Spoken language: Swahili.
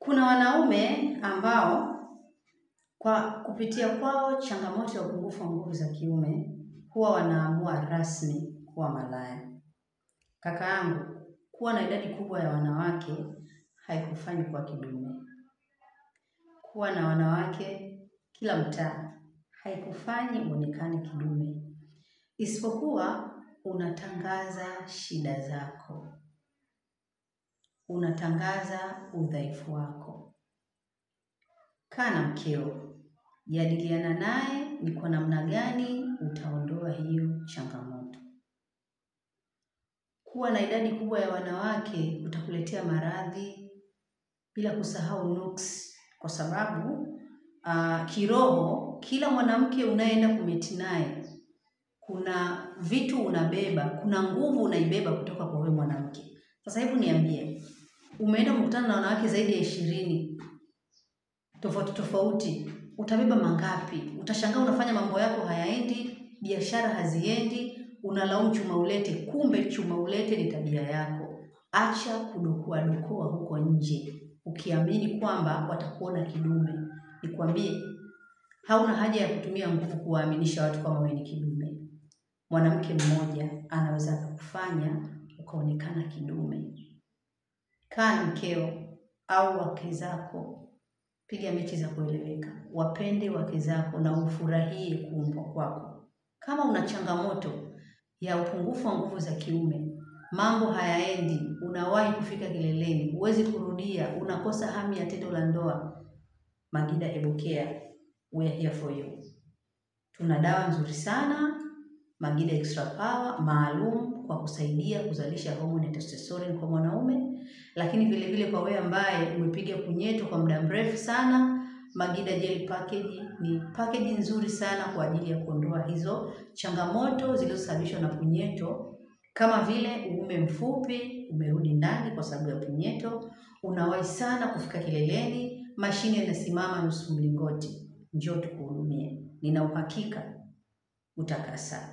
Kuna wanaume ambao kwa kupitia kwao changamoto ya upungufu wa nguvu za kiume huwa wanaamua rasmi kuwa malaya. Kaka yangu, kuwa na idadi kubwa ya wanawake haikufanyi kuwa kidume. Kuwa na wanawake kila mtaa haikufanyi uonekane kidume. Isipokuwa unatangaza shida zako. Unatangaza udhaifu wako. Kaa na mkeo, jadiliana naye ni kwa namna gani utaondoa hiyo changamoto. Kuwa na idadi kubwa ya wanawake utakuletea maradhi, bila kusahau nuksi, kwa sababu kiroho kila mwanamke unayeenda kumeti naye kuna vitu unabeba, kuna nguvu unaibeba kutoka kwa wewe mwanamke. Sasa hebu niambie, umeenda kukutana na wanawake zaidi ya 20 tofauti, utabeba mangapi? Utashangaa unafanya mambo yako hayaendi, biashara haziendi, unalaumu chuma ulete, kumbe chuma ulete ni tabia yako. Acha kudukua huko nje, ukiamini kwamba watakuona kidume. Nikwambie, hauna haja ya kutumia nguvu kuwaaminisha watu kama wewe ni kidume. Mwanamke mmoja anaweza kukufanya ukaonekana kidume. Kaa na mkeo au wake zako, piga mechi za kueleweka. Wapende wake zako na ufurahie kuumbwa kwako. Kama una changamoto ya upungufu wa nguvu za kiume, mambo hayaendi, unawahi kufika kileleni, huwezi kurudia, unakosa hamu ya tendo la ndoa, Magida Herbal Care, we are here for you. Tuna dawa nzuri sana, Magida Extra Power, maalum kwa kusaidia kuzalisha homoni ya testosterone kwa mwanaume, lakini vile vile kwa wewe ambaye umepiga punyeto kwa muda mrefu sana, Magida Gel Package ni package nzuri sana kwa ajili ya kuondoa hizo changamoto zilizosababishwa na punyeto, kama vile uume mfupi, umerudi ndani kwa sababu ya punyeto, unawahi sana kufika kileleni, mashine inasimama nusu mlingoti. Njoo tukuhudumie. Nina uhakika utakaa sawa.